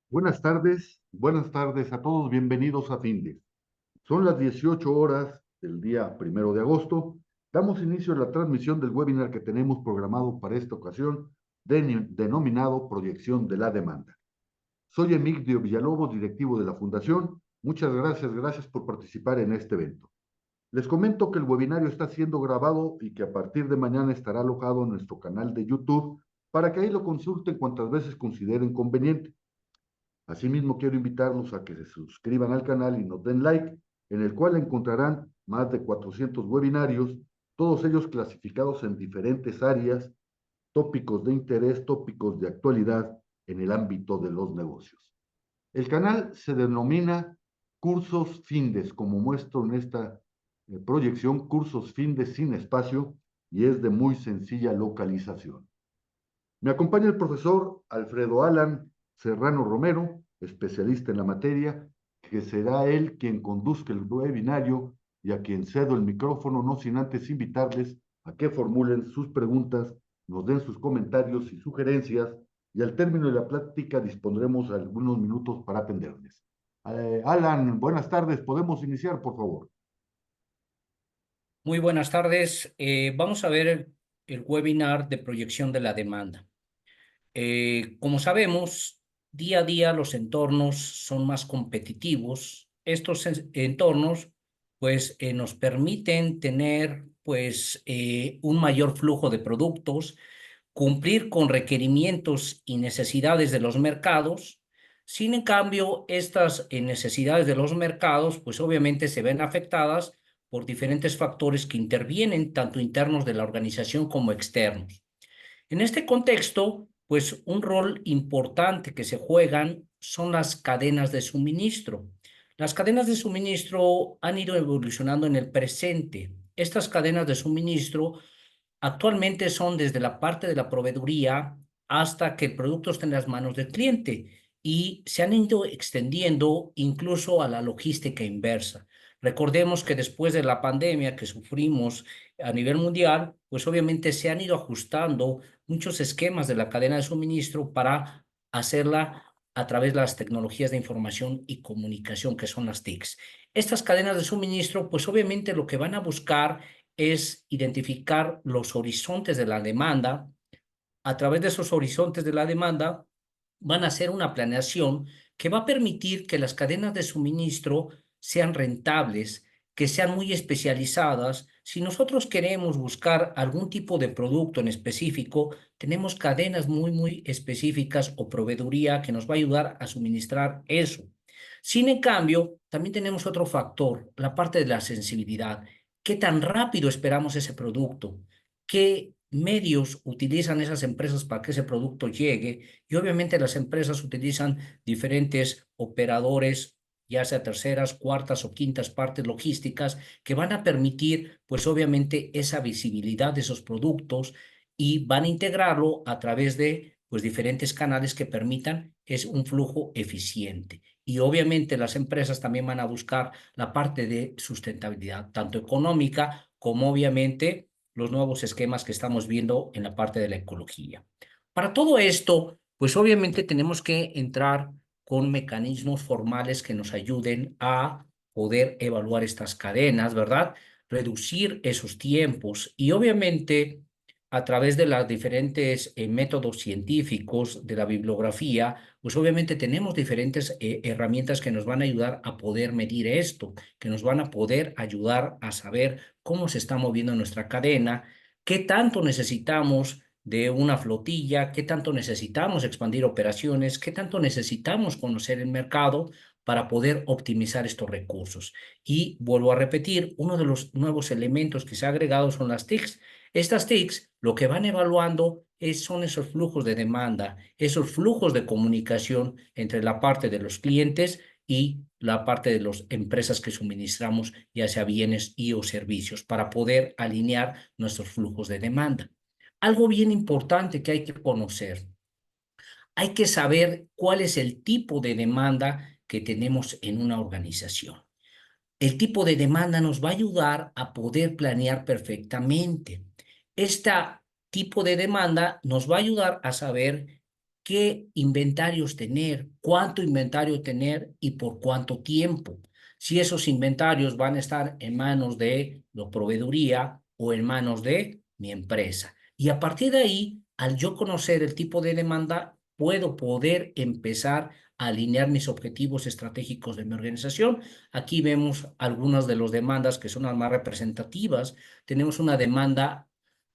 Buenas tardes a todos, bienvenidos a Findes. Son las 18 horas del día 1 de agosto. Damos inicio a la transmisión del webinar que tenemos programado para esta ocasión, denominado Proyección de la Demanda. Soy Emigdio Villalobos, directivo de la Fundación. Muchas gracias por participar en este evento. Les comento que el webinario está siendo grabado y que a partir de mañana estará alojado en nuestro canal de YouTube para que ahí lo consulten cuantas veces consideren conveniente. Asimismo, quiero invitarlos a que se suscriban al canal y nos den like, en el cual encontrarán más de 400 webinarios, todos ellos clasificados en diferentes áreas, tópicos de interés, tópicos de actualidad en el ámbito de los negocios. El canal se denomina Cursos Findes, como muestro en esta proyección, Cursos Findes sin espacio, y es de muy sencilla localización. Me acompaña el profesor Alfredo Alan Serrano Romero, especialista en la materia, que será él quien conduzca el webinario y a quien cedo el micrófono, no sin antes invitarles a que formulen sus preguntas, nos den sus comentarios y sugerencias, y al término de la plática dispondremos algunos minutos para atenderles. Alan, buenas tardes. ¿Podemos iniciar, por favor? Muy buenas tardes. Vamos a ver el webinar de proyección de la demanda. Como sabemos, día a día los entornos son más competitivos. Estos entornos nos permiten tener un mayor flujo de productos, cumplir con requerimientos y necesidades de los mercados. Sin en cambio, estas necesidades de los mercados, pues obviamente se ven afectadas por diferentes factores que intervienen, tanto internos de la organización como externos. En este contexto, pues un rol importante que se juegan son las cadenas de suministro. Las cadenas de suministro han ido evolucionando en el presente. Estas cadenas de suministro actualmente son desde la parte de la proveeduría hasta que el producto esté en las manos del cliente y se han ido extendiendo incluso a la logística inversa. Recordemos que después de la pandemia que sufrimos a nivel mundial, pues obviamente se han ido ajustando muchos esquemas de la cadena de suministro para hacerla a través de las tecnologías de información y comunicación, que son las TICs. Estas cadenas de suministro, pues obviamente lo que van a buscar es identificar los horizontes de la demanda. A través de esos horizontes de la demanda van a hacer una planeación que va a permitir que las cadenas de suministro sean rentables, que sean muy especializadas. Si nosotros queremos buscar algún tipo de producto en específico, tenemos cadenas muy específicas o proveeduría que nos va a ayudar a suministrar eso. Sin en cambio, también tenemos otro factor, la parte de la sensibilidad. ¿Qué tan rápido esperamos ese producto? ¿Qué medios utilizan esas empresas para que ese producto llegue? Y obviamente las empresas utilizan diferentes operadores, ya sea terceras, cuartas o quintas partes logísticas, que van a permitir, pues obviamente, esa visibilidad de esos productos y van a integrarlo a través de pues diferentes canales que permitan es un flujo eficiente. Y obviamente las empresas también van a buscar la parte de sustentabilidad, tanto económica como obviamente los nuevos esquemas que estamos viendo en la parte de la ecología. Para todo esto, pues obviamente tenemos que entrar con mecanismos formales que nos ayuden a poder evaluar estas cadenas, ¿verdad? Reducir esos tiempos y obviamente a través de los diferentes métodos científicos de la bibliografía, pues obviamente tenemos diferentes herramientas que nos van a ayudar a poder medir esto, que nos van a poder ayudar a saber cómo se está moviendo nuestra cadena, qué tanto necesitamos de una flotilla, qué tanto necesitamos expandir operaciones, qué tanto necesitamos conocer el mercado para poder optimizar estos recursos. Y vuelvo a repetir, uno de los nuevos elementos que se ha agregado son las TICs. Estas TICs lo que van evaluando son esos flujos de demanda, esos flujos de comunicación entre la parte de los clientes y la parte de las empresas que suministramos, ya sea bienes y o servicios, para poder alinear nuestros flujos de demanda. Algo bien importante que hay que conocer, hay que saber cuál es el tipo de demanda que tenemos en una organización. El tipo de demanda nos va a ayudar a poder planear perfectamente. Este tipo de demanda nos va a ayudar a saber qué inventarios tener, cuánto inventario tener y por cuánto tiempo. Si esos inventarios van a estar en manos de la proveeduría o en manos de mi empresa. Y a partir de ahí, al yo conocer el tipo de demanda, puedo poder empezar a alinear mis objetivos estratégicos de mi organización. Aquí vemos algunas de las demandas que son las más representativas. Tenemos una demanda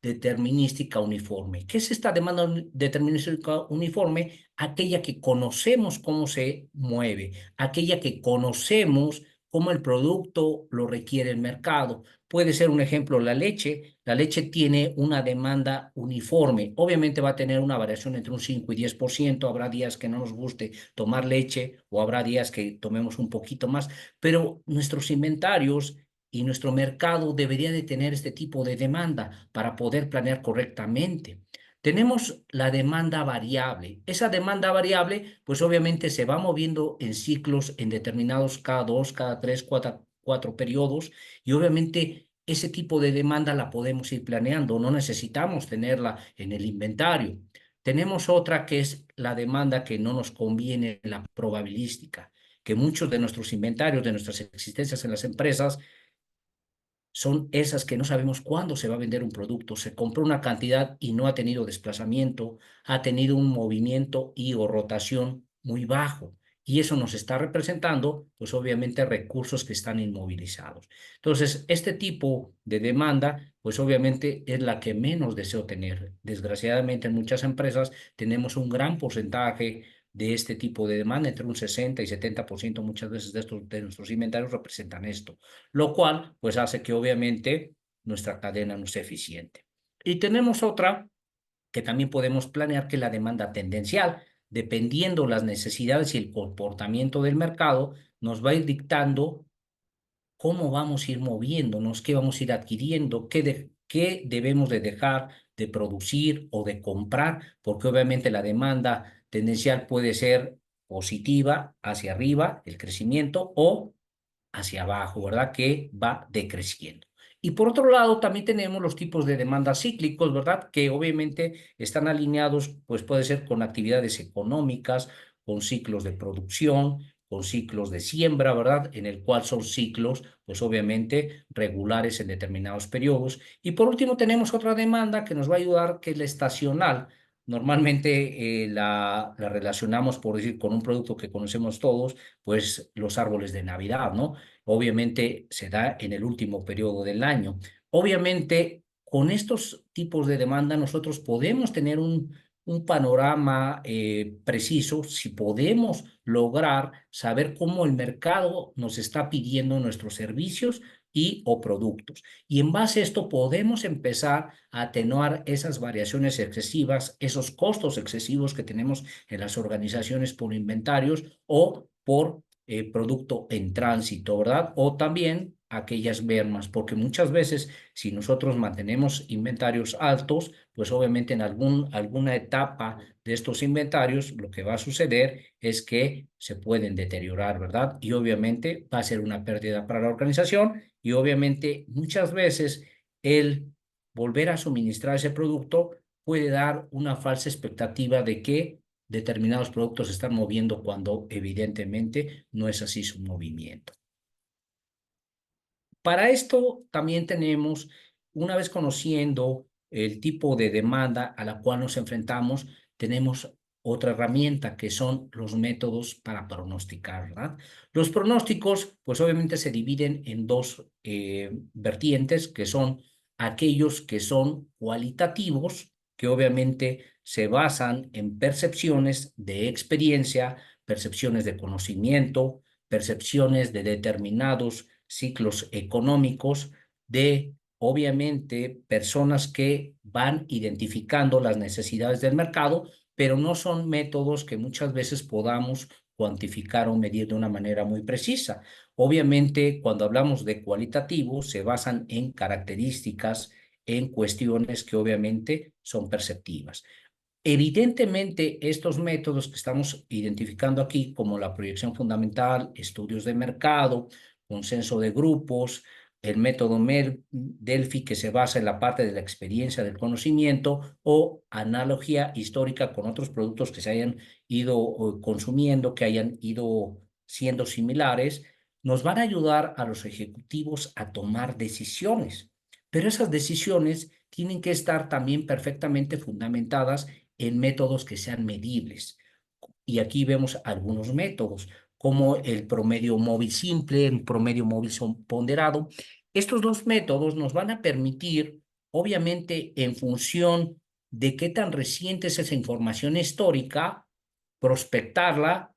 determinística uniforme. ¿Qué es esta demanda determinística uniforme? Aquella que conocemos cómo se mueve, aquella que conocemos cómo el producto lo requiere el mercado. Puede ser un ejemplo la leche. La leche tiene una demanda uniforme. Obviamente va a tener una variación entre un 5 y 10%. Habrá días que no nos guste tomar leche o habrá días que tomemos un poquito más, pero nuestros inventarios y nuestro mercado debería de tener este tipo de demanda para poder planear correctamente. Tenemos la demanda variable. Esa demanda variable, pues obviamente se va moviendo en ciclos en determinados cada 2, cada 3, cuatro periodos y obviamente ese tipo de demanda la podemos ir planeando. No necesitamos tenerla en el inventario. Tenemos otra que es la demanda que no nos conviene, la probabilística, que muchos de nuestros inventarios, de nuestras existencias en las empresas, son esas que no sabemos cuándo se va a vender un producto. Se compró una cantidad y no ha tenido desplazamiento, ha tenido un movimiento y o rotación muy bajo. Y eso nos está representando, pues obviamente, recursos que están inmovilizados. Entonces, este tipo de demanda, pues obviamente es la que menos deseo tener. Desgraciadamente, en muchas empresas tenemos un gran porcentaje de este tipo de demanda, entre un 60 y 70% muchas veces de nuestros inventarios representan esto, lo cual pues hace que obviamente nuestra cadena no sea eficiente. Y tenemos otra que también podemos planear, que es la demanda tendencial. Dependiendo las necesidades y el comportamiento del mercado, nos va a ir dictando cómo vamos a ir moviéndonos, qué vamos a ir adquiriendo, qué debemos de dejar de producir o de comprar, porque obviamente la demanda tendencial puede ser positiva hacia arriba, el crecimiento, o hacia abajo, ¿verdad? Que va decreciendo. Y por otro lado, también tenemos los tipos de demandas cíclicos, ¿verdad? Que obviamente están alineados, pues puede ser con actividades económicas, con ciclos de producción, con ciclos de siembra, ¿verdad? En el cual son ciclos, pues obviamente regulares en determinados periodos. Y por último, tenemos otra demanda que nos va a ayudar, que es la estacional. Normalmente la relacionamos, por decir, con un producto que conocemos todos, pues los árboles de Navidad, ¿no? Obviamente se da en el último periodo del año. Obviamente, con estos tipos de demanda nosotros podemos tener un panorama preciso si podemos lograr saber cómo el mercado nos está pidiendo nuestros servicios y o productos. Y en base a esto podemos empezar a atenuar esas variaciones excesivas, esos costos excesivos que tenemos en las organizaciones por inventarios o por producto en tránsito, ¿verdad? O también aquellas mermas, porque muchas veces si nosotros mantenemos inventarios altos, pues obviamente en alguna etapa de estos inventarios lo que va a suceder es que se pueden deteriorar, ¿verdad? Y obviamente va a ser una pérdida para la organización y obviamente muchas veces el volver a suministrar ese producto puede dar una falsa expectativa de que determinados productos se están moviendo cuando evidentemente no es así su movimiento. Para esto también tenemos, una vez conociendo el tipo de demanda a la cual nos enfrentamos, tenemos otra herramienta que son los métodos para pronosticar, ¿verdad? Los pronósticos, pues obviamente se dividen en dos vertientes, que son aquellos que son cualitativos, que obviamente se basan en percepciones de experiencia, percepciones de conocimiento, percepciones de determinados ciclos económicos, de obviamente personas que van identificando las necesidades del mercado, pero no son métodos que muchas veces podamos cuantificar o medir de una manera muy precisa. Obviamente, cuando hablamos de cualitativo, se basan en características, en cuestiones que obviamente son perceptivas. Evidentemente, estos métodos que estamos identificando aquí, como la proyección fundamental, estudios de mercado, consenso de grupos, el método Delphi, que se basa en la parte de la experiencia del conocimiento, o analogía histórica con otros productos que se hayan ido consumiendo, que hayan ido siendo similares, nos van a ayudar a los ejecutivos a tomar decisiones. Pero esas decisiones tienen que estar también perfectamente fundamentadas en métodos que sean medibles. Y aquí vemos algunos métodos, como el promedio móvil simple, el promedio móvil ponderado. Estos dos métodos nos van a permitir, obviamente, en función de qué tan reciente es esa información histórica, prospectarla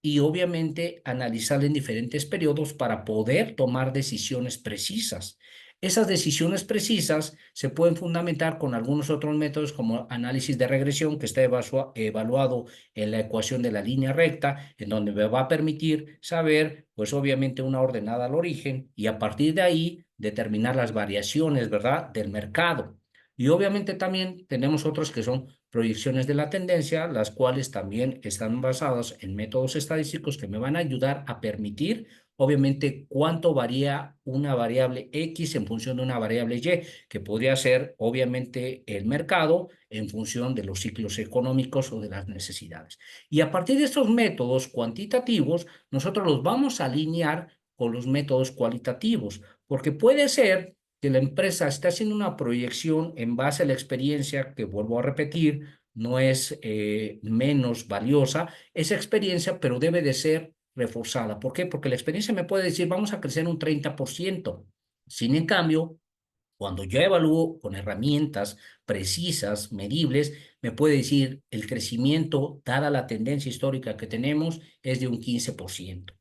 y obviamente analizarla en diferentes periodos para poder tomar decisiones precisas. Esas decisiones precisas se pueden fundamentar con algunos otros métodos como análisis de regresión, que está evaluado en la ecuación de la línea recta, en donde me va a permitir saber, pues obviamente, una ordenada al origen y a partir de ahí determinar las variaciones, ¿verdad?, del mercado. Y obviamente también tenemos otros que son proyecciones de la tendencia, las cuales también están basadas en métodos estadísticos que me van a ayudar a permitir, obviamente, cuánto varía una variable X en función de una variable Y, que podría ser, obviamente, el mercado en función de los ciclos económicos o de las necesidades. Y a partir de estos métodos cuantitativos, nosotros los vamos a alinear con los métodos cualitativos, porque puede ser que la empresa está haciendo una proyección en base a la experiencia, que vuelvo a repetir, no es menos valiosa esa experiencia, pero debe de ser reforzada. ¿Por qué? Porque la experiencia me puede decir, vamos a crecer un 30%. Sin en cambio, cuando yo evalúo con herramientas precisas, medibles, me puede decir el crecimiento, dada la tendencia histórica que tenemos, es de un 15%.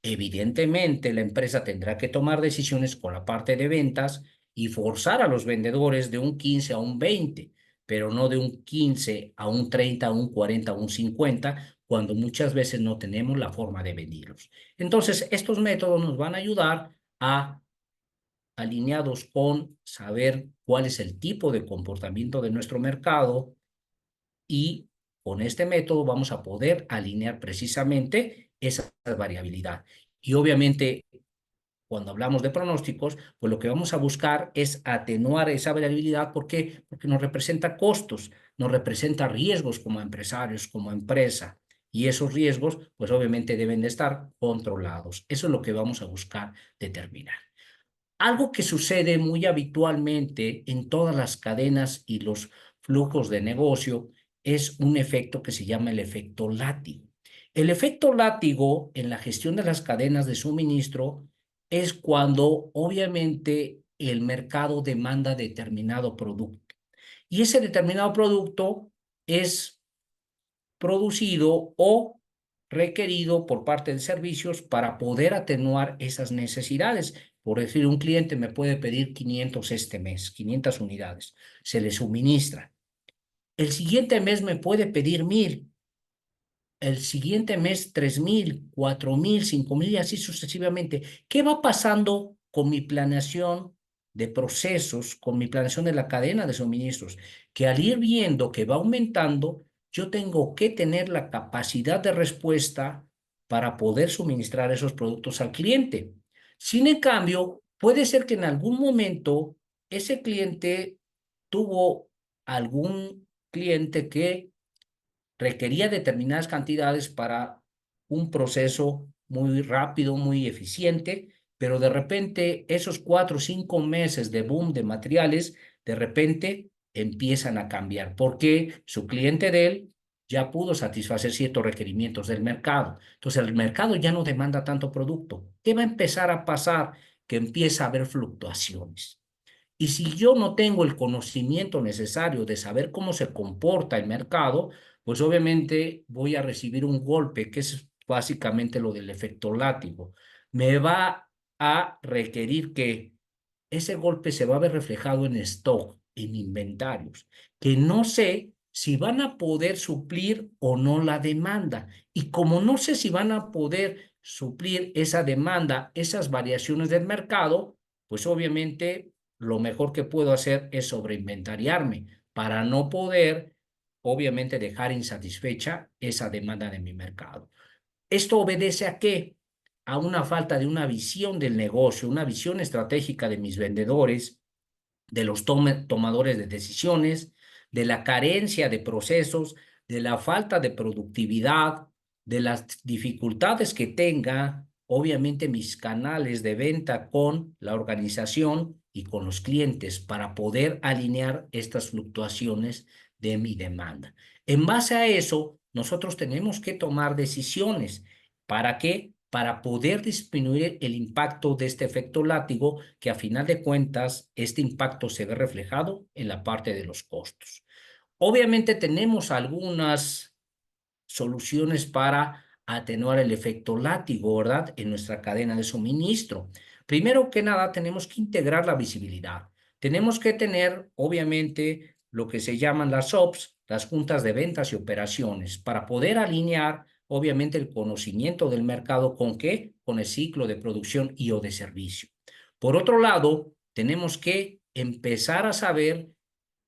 Evidentemente, la empresa tendrá que tomar decisiones con la parte de ventas y forzar a los vendedores de un 15 a un 20, pero no de un 15 a un 30, a un 40, a un 50, cuando muchas veces no tenemos la forma de venderlos. Entonces, estos métodos nos van a ayudar a alineados con saber cuál es el tipo de comportamiento de nuestro mercado y con este método vamos a poder alinear precisamente esa variabilidad. Y obviamente, cuando hablamos de pronósticos, pues lo que vamos a buscar es atenuar esa variabilidad. ¿Por qué? Porque nos representa costos, nos representa riesgos como empresarios, como empresa. Y esos riesgos, pues obviamente deben de estar controlados. Eso es lo que vamos a buscar determinar. Algo que sucede muy habitualmente en todas las cadenas y los flujos de negocio es un efecto que se llama el efecto látigo. El efecto látigo en la gestión de las cadenas de suministro es cuando obviamente el mercado demanda determinado producto y ese determinado producto es producido o requerido por parte de servicios para poder atenuar esas necesidades. Por decir, un cliente me puede pedir 500 este mes, 500 unidades, se le suministra. El siguiente mes me puede pedir 1000, el siguiente mes 3000, 4000, 5000 y así sucesivamente. ¿Qué va pasando con mi planeación de procesos, con mi planeación de la cadena de suministros? Que al ir viendo que va aumentando, yo tengo que tener la capacidad de respuesta para poder suministrar esos productos al cliente. Sin en cambio, puede ser que en algún momento ese cliente tuvo algún cliente que requería determinadas cantidades para un proceso muy rápido, muy eficiente, pero de repente esos 4 o 5 meses de boom de materiales, de repente empiezan a cambiar, porque su cliente de él ya pudo satisfacer ciertos requerimientos del mercado. Entonces el mercado ya no demanda tanto producto. ¿Qué va a empezar a pasar? Que empieza a haber fluctuaciones. Y si yo no tengo el conocimiento necesario de saber cómo se comporta el mercado, pues obviamente voy a recibir un golpe, que es básicamente lo del efecto látigo. Me va a requerir que ese golpe se va a ver reflejado en stock, en inventarios, que no sé si van a poder suplir o no la demanda. Y como no sé si van a poder suplir esa demanda, esas variaciones del mercado, pues obviamente lo mejor que puedo hacer es sobreinventariarme para no poder, obviamente, dejar insatisfecha esa demanda de mi mercado. ¿Esto obedece a qué? a una falta de una visión del negocio, una visión estratégica de mis vendedores, de los tomadores de decisiones, de la carencia de procesos, de la falta de productividad, de las dificultades que tenga, obviamente, mis canales de venta con la organización y con los clientes para poder alinear estas fluctuaciones de mi demanda. En base a eso, nosotros tenemos que tomar decisiones. ¿Para qué? Para poder disminuir el impacto de este efecto látigo, que a final de cuentas, este impacto se ve reflejado en la parte de los costos. Obviamente tenemos algunas soluciones para atenuar el efecto látigo, ¿verdad? En nuestra cadena de suministro. Primero que nada, tenemos que integrar la visibilidad. Tenemos que tener, obviamente, lo que se llaman las OPS, las juntas de ventas y operaciones, para poder alinear, obviamente, el conocimiento del mercado con qué, con el ciclo de producción y o de servicio. Por otro lado, tenemos que empezar a saber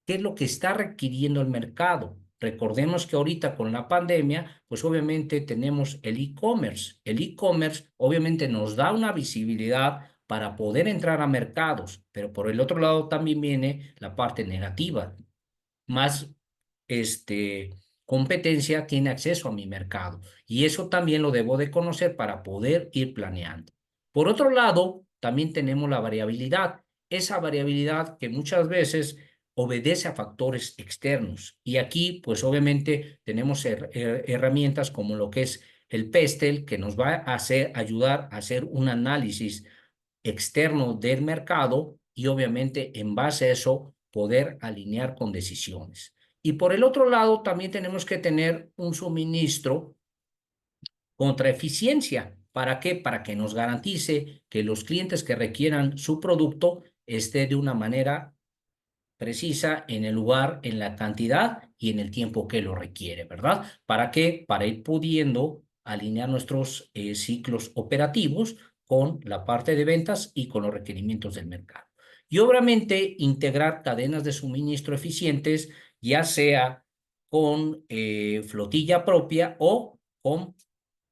qué es lo que está requiriendo el mercado. Recordemos que ahorita con la pandemia, pues obviamente tenemos el e-commerce. El e-commerce obviamente nos da una visibilidad para poder entrar a mercados, pero por el otro lado también viene la parte negativa. Más competencia tiene acceso a mi mercado y eso también lo debo de conocer para poder ir planeando. Por otro lado, también tenemos la variabilidad. Esa variabilidad que muchas veces obedece a factores externos. Y aquí, pues obviamente tenemos herramientas como lo que es el PESTEL, que nos va a ayudar a hacer un análisis externo del mercado y obviamente en base a eso poder alinear con decisiones. Y por el otro lado, también tenemos que tener un suministro contra eficiencia. ¿Para qué? Para que nos garantice que los clientes que requieran su producto esté de una manera precisa en el lugar, en la cantidad y en el tiempo que lo requiere, ¿verdad? ¿Para qué? Para ir pudiendo alinear nuestros ciclos operativos con la parte de ventas y con los requerimientos del mercado. Y obviamente integrar cadenas de suministro eficientes, ya sea con flotilla propia o con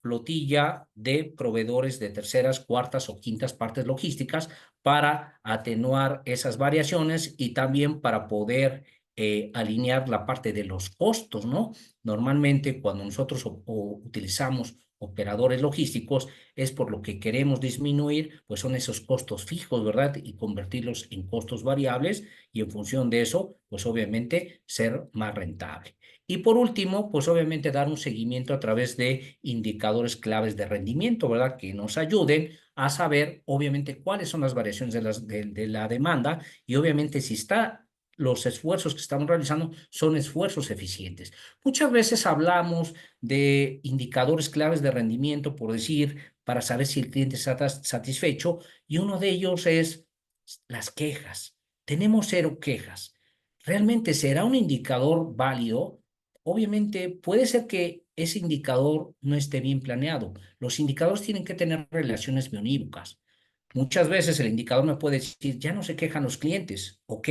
flotilla de proveedores de terceras, cuartas o quintas partes logísticas para atenuar esas variaciones y también para poder alinear la parte de los costos, ¿no? Normalmente cuando nosotros utilizamos operadores logísticos es por lo que queremos disminuir, pues son esos costos fijos, ¿verdad? Y convertirlos en costos variables y en función de eso, pues obviamente ser más rentable. Y por último, pues obviamente dar un seguimiento a través de indicadores claves de rendimiento, ¿verdad? Que nos ayuden a saber, obviamente, cuáles son las variaciones de la demanda y obviamente si los esfuerzos que estamos realizando son esfuerzos eficientes. Muchas veces hablamos de indicadores claves de rendimiento, por decir, para saber si el cliente está satisfecho, y uno de ellos es las quejas. Tenemos 0 quejas. ¿Realmente será un indicador válido? Obviamente puede ser que ese indicador no esté bien planeado. Los indicadores tienen que tener relaciones bionívocas. Muchas veces el indicador me puede decir, ya no se quejan los clientes. Ok,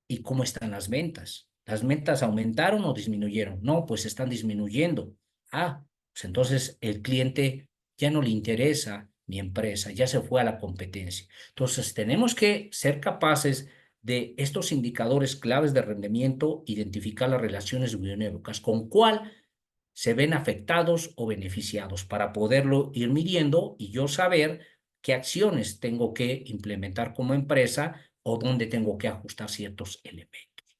¿y cómo están las ventas? ¿Las ventas aumentaron o disminuyeron? No, pues están disminuyendo. Ah, pues entonces el cliente ya no le interesa mi empresa, ya se fue a la competencia. Entonces tenemos que ser capaces de estos indicadores claves de rendimiento, identificar las relaciones bionívocas, con cuál se ven afectados o beneficiados para poderlo ir midiendo y yo saber qué acciones tengo que implementar como empresa o dónde tengo que ajustar ciertos elementos.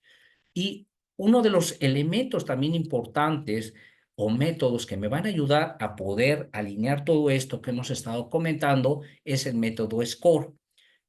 Y uno de los elementos también importantes o métodos que me van a ayudar a poder alinear todo esto que hemos estado comentando es el método SCORE,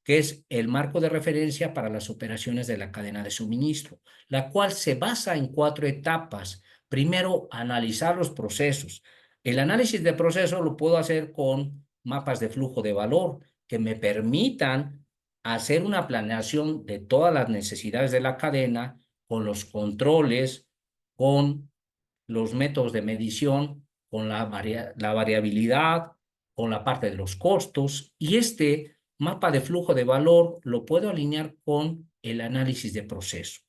que es el marco de referencia para las operaciones de la cadena de suministro, la cual se basa en 4 etapas. Primero, analizar los procesos. El análisis de proceso lo puedo hacer con mapas de flujo de valor que me permitan hacer una planeación de todas las necesidades de la cadena, con los controles, con los métodos de medición, con la variabilidad, con la parte de los costos, y este mapa de flujo de valor lo puedo alinear con el análisis de proceso.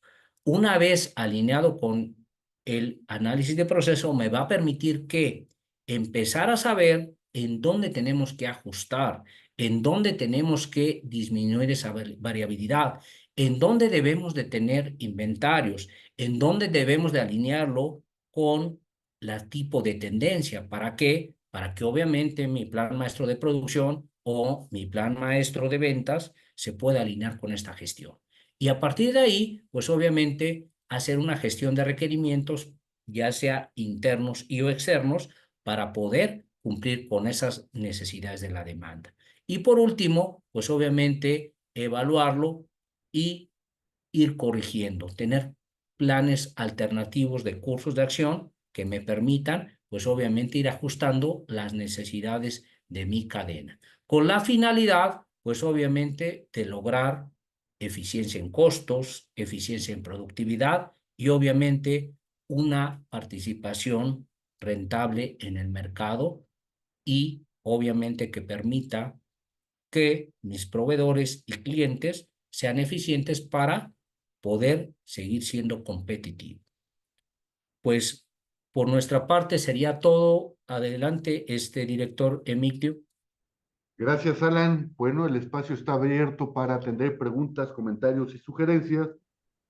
Una vez alineado con el análisis de proceso, me va a permitir que empezar a saber en dónde tenemos que ajustar, en dónde tenemos que disminuir esa variabilidad, en dónde debemos de tener inventarios, en dónde debemos de alinearlo con la tipo de tendencia. ¿Para qué? Para que obviamente mi plan maestro de producción o mi plan maestro de ventas se pueda alinear con esta gestión. Y a partir de ahí, pues obviamente hacer una gestión de requerimientos, ya sea internos y o externos, para poder cumplir con esas necesidades de la demanda. Y por último, pues obviamente evaluarlo y ir corrigiendo, tener planes alternativos de cursos de acción que me permitan, pues obviamente ir ajustando las necesidades de mi cadena, con la finalidad, pues obviamente, de lograr eficiencia en costos, eficiencia en productividad y obviamente una participación rentable en el mercado y obviamente que permita que mis proveedores y clientes sean eficientes para poder seguir siendo competitivo. Pues por nuestra parte sería todo. Adelante, director Emilio. Gracias, Alan. Bueno, el espacio está abierto para atender preguntas, comentarios y sugerencias.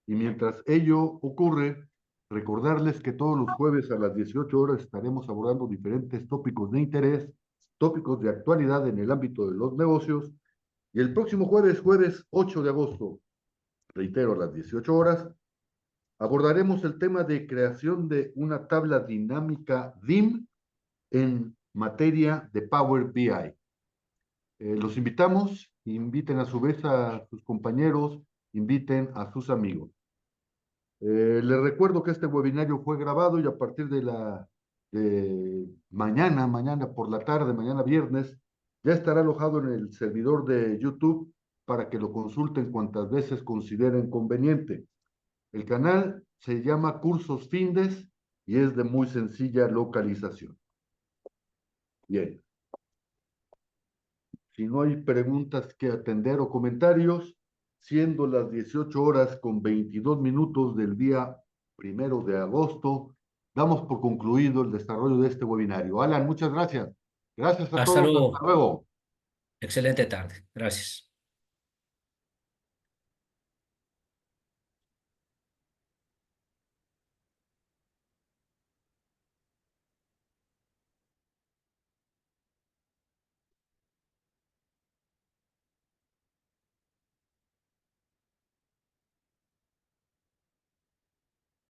Y mientras ello ocurre, recordarles que todos los jueves a las 18 horas estaremos abordando diferentes tópicos de interés, tópicos de actualidad en el ámbito de los negocios. Y el próximo jueves, jueves 8 de agosto, reitero, a las 18 horas, abordaremos el tema de creación de una tabla dinámica DIM en materia de Power BI. Los invitamos, inviten a su vez a sus compañeros, inviten a sus amigos. Les recuerdo que este webinario fue grabado y a partir de mañana por la tarde, mañana viernes, ya estará alojado en el servidor de YouTube para que lo consulten cuantas veces consideren conveniente. El canal se llama Cursos Findes y es de muy sencilla localización. Bien, si no hay preguntas que atender o comentarios, siendo las 18 horas con 22 minutos del día 1 de agosto, damos por concluido el desarrollo de este webinario. Alan, muchas gracias. Gracias a Hasta todos. Hasta luego. luego. Excelente tarde. Gracias.